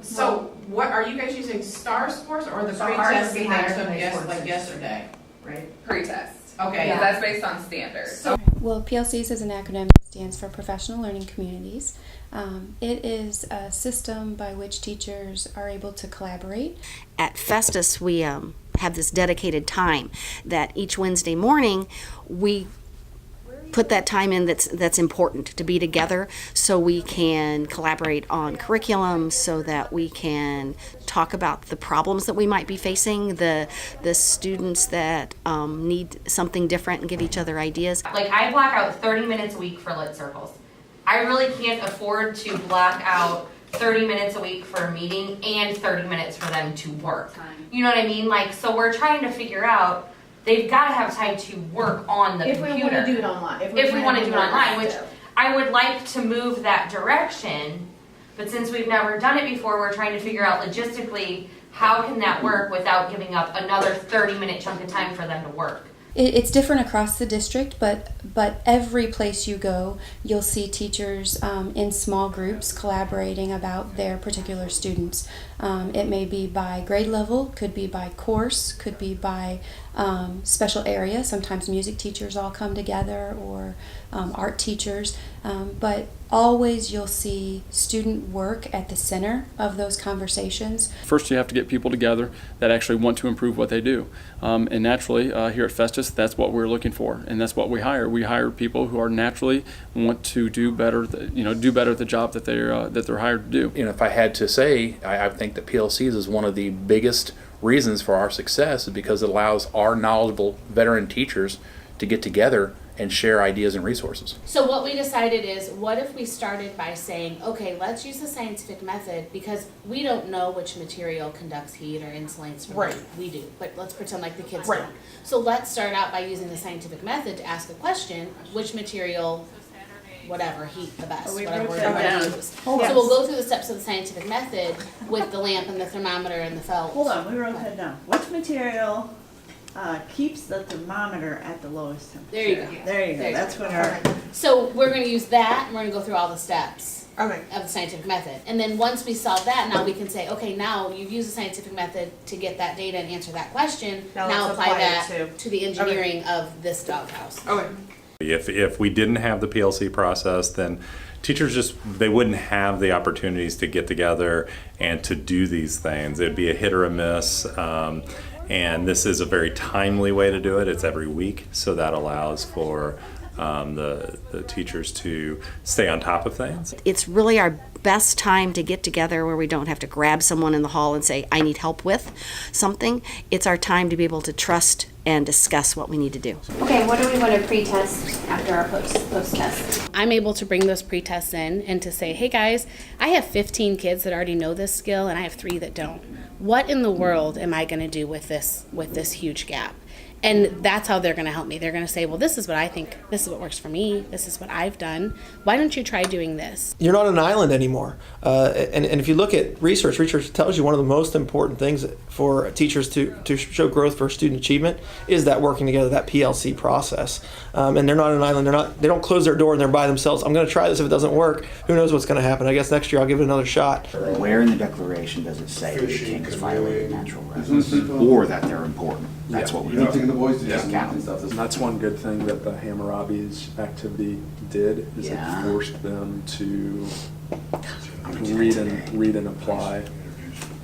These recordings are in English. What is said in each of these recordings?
So what, are you guys using STAR scores or the pre-test that I took like yesterday? Right. Pre-test. Okay. Yeah. That's based on standards. So, Well, PLCs is an acronym that stands for Professional Learning Communities. It is a system by which teachers are able to collaborate. At Festus, we have this dedicated time that each Wednesday morning we put that time in that's important to be together so we can collaborate on curriculum, so that we can talk about the problems that we might be facing, the students that need something different, and give each other ideas. Like, I block out 30 minutes a week for lit circles. I really can't afford to block out 30 minutes a week for a meeting and 30 minutes for them to work. You know what I mean? Like, so we're trying to figure out, they've got to have time to work on the computer. If we want to do it online. If we want to do it online, which I would like to move that direction, but since we've never done it before, we're trying to figure out logistically how can that work without giving up another 30-minute chunk of time for them to work. It's different across the district, but every place you go, you'll see teachers in small groups collaborating about their particular students. It may be by grade level, could be by course, could be by special area. Sometimes music teachers all come together, or art teachers, but always you'll see student work at the center of those conversations. First, you have to get people together that actually want to improve what they do. And naturally, here at Festus, that's what we're looking for, and that's what we hire. We hire people who are naturally want to do better, do better at the job that they're hired to do. If I had to say, I think that PLCs is one of the biggest reasons for our success, is because it allows our knowledgeable veteran teachers to get together and share ideas and resources. So what we decided is, what if we started by saying, okay, let's use the scientific method, because we don't know which material conducts heat or insulates. Right. We do, but let's pretend like the kids Right. don't. So let's start out by using the scientific method to ask a question, which material, whatever, heat the best, whatever word you want to use. So we'll go through the steps of the scientific method with the lamp and the thermometer and the felt. Hold on, we wrote that down. Which material keeps the thermometer at the lowest temperature? There you go. There you go. There you That's go. what our. So we're going to use that, and we're going to go through all the steps okay. of the scientific method. And then once we solve that, now we can say, okay, now you've used the scientific method to get that data and answer that question. Now Now let's apply apply it that to the engineering of this doghouse. Okay. If we didn't have the PLC process, then teachers they wouldn't have the opportunities to get together and to do these things. It'd be a hit or a miss. And this is a very timely way to do it. It's every week, so that allows for the teachers to stay on top of things. It's really our best time to get together where we don't have to grab someone in the hall and say, I need help with something. It's our time to be able to trust and discuss what we need to do. Okay, what do we want to pre-test after our post-test? I'm able to bring those pre-tests in and to say, hey guys, I have 15 kids that already know this skill and I have 3 that don't. What in the world am I going to do with this huge gap? And that's how they're going to help me. They're going to say, well, this is what I think, this is what works for me, this is what I've done. Why don't you try doing this? You're not an island anymore. And if you look at research tells you one of the most important things for teachers to show growth for student achievement is that working together, that PLC process. And they're not an island. They don't close their door and they're by themselves. I'm going to try this. If it doesn't work, who knows what's going to happen? I guess next year I'll give it another shot. Where in the declaration does it say that you can't violate natural rights or that they're important? That's what we do. And that's one good thing that the Hammurabi's activity did, is it forced them to read and apply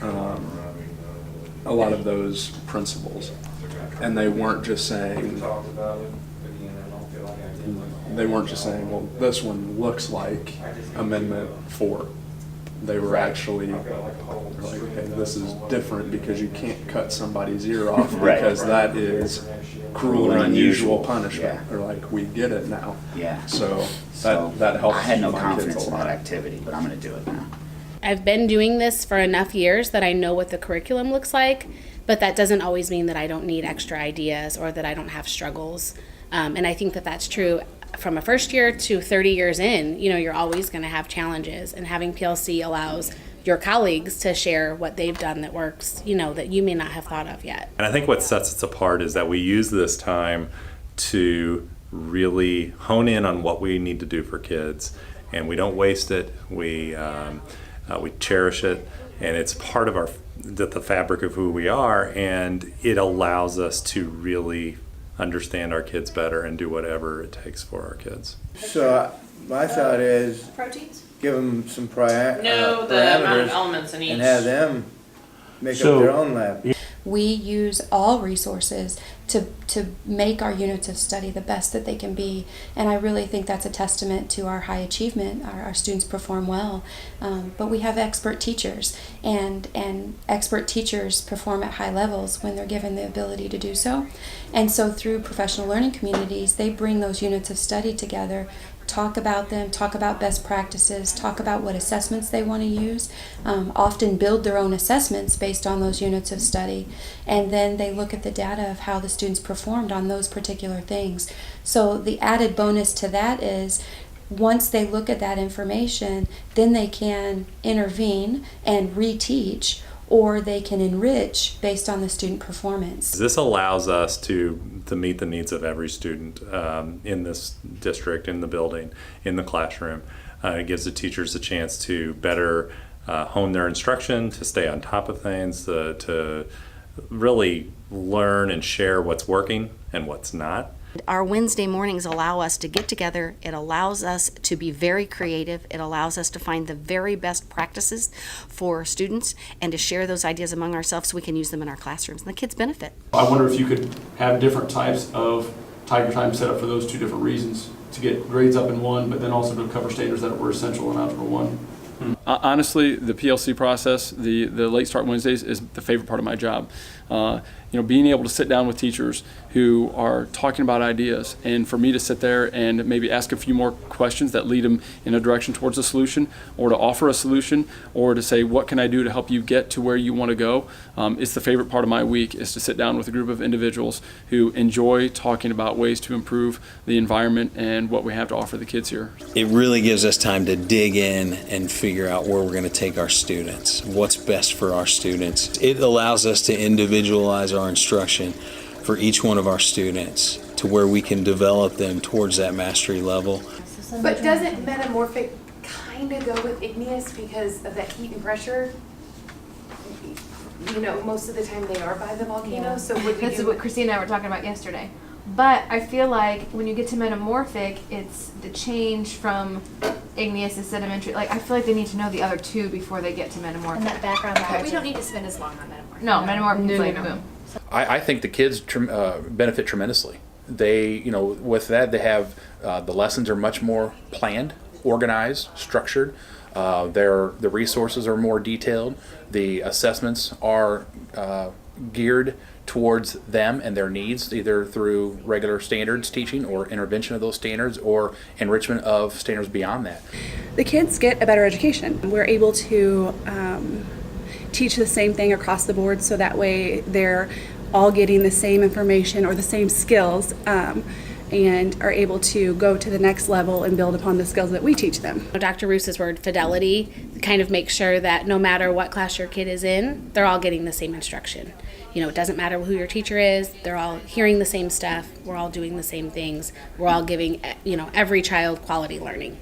a lot of those principles. And they weren't just saying, well, this one looks like Amendment 4. They were actually like, okay, this is different because you can't cut somebody's ear off because that is cruel and unusual punishment. They're like, we get it now. Yeah. So that helps. I had no my confidence kids a in lot. that activity, but I'm going to do it now. I've been doing this for enough years that I know what the curriculum looks like, but that doesn't always mean that I don't need extra ideas or that I don't have struggles. And I think that that's true from a first year to 30 years in. You're always going to have challenges, and having PLC allows your colleagues to share what they've done that works, that you may not have thought of yet. And I think what sets us apart is that we use this time to really hone in on what we need to do for kids, and we don't waste it. We We cherish it, and it's part of the fabric of who we are, and it allows us to really understand our kids better and do whatever it takes for our kids. So my thought is Proteins? give them some No, the amount of parameters elements in each. and have them make up their own lab. We use all resources to make our units of study the best that they can be, and I really think that's a testament to our high achievement. Our students perform well, but we have expert teachers, and expert teachers perform at high levels when they're given the ability to do so. And so through professional learning communities, they bring those units of study together, talk about them, talk about best practices, talk about what assessments they want to use, often build their own assessments based on those units of study, and then they look at the data of how the students performed on those particular things. So the added bonus to that is once they look at that information, then they can intervene and reteach, or they can enrich based on the student performance. This allows us to meet the needs of every student in this district, in the building, in the classroom. It gives the teachers a chance to better hone their instruction, to stay on top of things, to really learn and share what's working and what's not. Our Wednesday mornings allow us to get together. It allows us to be very creative. It allows us to find the very best practices for students and to share those ideas among ourselves so we can use them in our classrooms, and the kids benefit. I wonder if you could have different types of Tiger Time set up for those two different reasons, to get grades up in one, but then also to cover standards that were essential in Algebra 1. Honestly, the PLC process, the late start Wednesdays, is the favorite part of my job. Being able to sit down with teachers who are talking about ideas, and for me to sit there and maybe ask a few more questions that lead them in a direction towards a solution, or to offer a solution, or to say, what can I do to help you get to where you want to go? It's the favorite part of my week, is to sit down with a group of individuals who enjoy talking about ways to improve the environment and what we have to offer the kids here. It really gives us time to dig in and figure out where we're going to take our students, what's best for our students. It allows us to individualize our instruction for each one of our students to where we can develop them towards that mastery level. But doesn't metamorphic kind of go with igneous because of that heat and pressure? You know, most of the time they are by the volcano, Yeah. so would This is what Christine and I were talking about yesterday. But I feel like when you get to metamorphic, it's the change from igneous to sedimentary. Like, I feel like they need to know the other two before they get to metamorphic. And that background knowledge. We We don't need to spend as long on metamorphic. No, metamorphic is like No. boom. I think the kids benefit tremendously. They, with that, they have the lessons are much more planned, organized, structured. The resources are more detailed. The assessments are geared towards them and their needs, either through regular standards teaching or intervention of those standards or enrichment of standards beyond that. The kids get a better education. We're able to teach the same thing across the board, so that way they're all getting the same information or the same skills, and are able to go to the next level and build upon the skills that we teach them. Dr. Ruess's word, fidelity, kind of makes sure that no matter what class your kid is in, they're all getting the same instruction. It doesn't matter who your teacher is, they're all hearing the same stuff, we're all doing the same things, we're all giving, every child quality learning.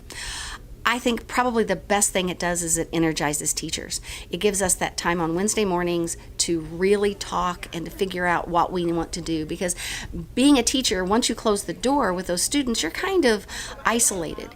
I think probably the best thing it does is it energizes teachers. It gives us that time on Wednesday mornings to really talk and to figure out what we want to do. Because being a teacher, once you close the door with those students, you're kind of isolated.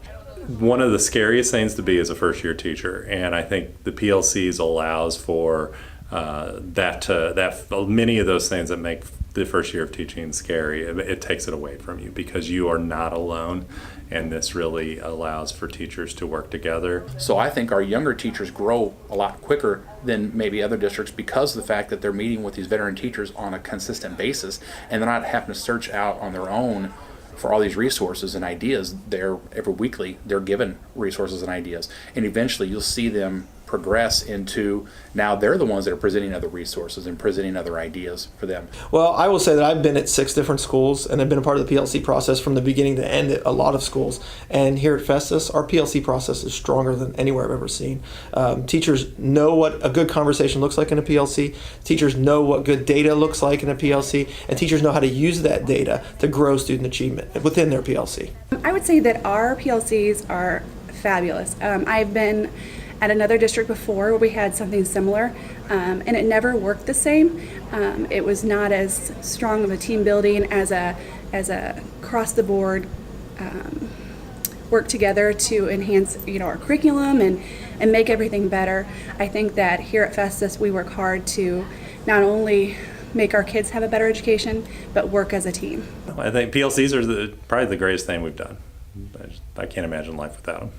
One of the scariest things to be is a first-year teacher, and I think the PLCs allows for many of those things that make the first year of teaching scary. It takes it away from you because you are not alone, and this really allows for teachers to work together. So I think our younger teachers grow a lot quicker than maybe other districts because of the fact that they're meeting with these veteran teachers on a consistent basis, and they're not having to search out on their own for all these resources and ideas. Every weekly they're given resources and ideas, and eventually you'll see them progress into now they're the ones that are presenting other resources and presenting other ideas for them. Well, I will say that I've been at 6 different schools, and I've been a part of the PLC process from the beginning to end at a lot of schools. And here at Festus, our PLC process is stronger than anywhere I've ever seen. Teachers know what a good conversation looks like in a PLC. Teachers know what good data looks like in a PLC, and teachers know how to use that data to grow student achievement within their PLC. I would say that our PLCs are fabulous. I've been at another district before where we had something similar, and it never worked the same. It was not as strong of a team building as a across the board work together to enhance our curriculum and make everything better. I think that here at Festus we work hard to not only make our kids have a better education, but work as a team. I think PLCs are probably the greatest thing we've done. I can't imagine life without them.